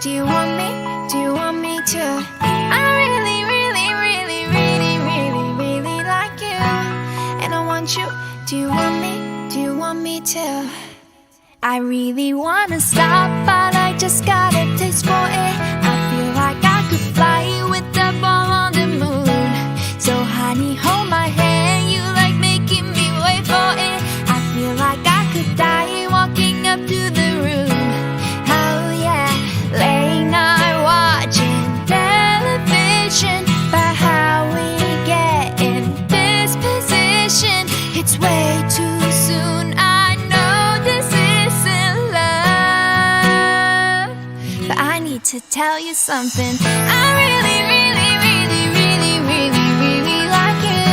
Do you want me? Do you want me to? I really, really, really, really, really, really like you, and I want you. Do you want me? Do you want me to? I really wanna stop, but I just got a taste for it. I feel like I could fly with the ball on the moon. So honey, hold my hand, you like making me wait for it. I feel like I could die walking up to the room. Oh yeah, late night watching television, but how we get in this position, it's way too soon. I know this isn't love, but I need to tell you something. I really, really, really, really, really, really like you,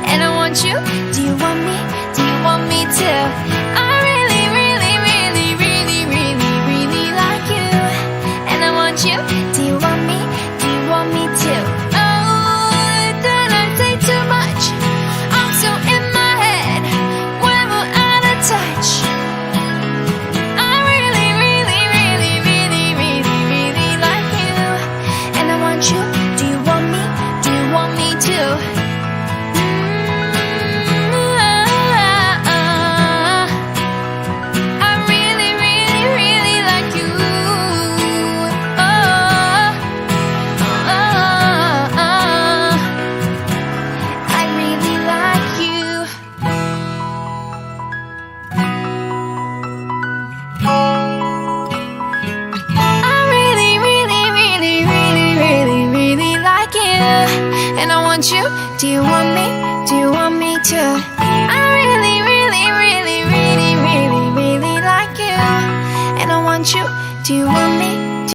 and I want you. Do you want me? Do you want me to? I really, really, really, really, really, really like you, and I want you. Do you want me? Do you want me to? Oh, did I say too much? I'm so in my head when we're out of touch. I really, really, really, really, really, really like you, and I want you. Do you want me? Do you want me to? I really, really, really like you. I really like you. I really, really, really, really, really, really like you, and I want you. Do you want me? Do you want me to? I really, really, really, really, really, really like you, and I want you. Do you want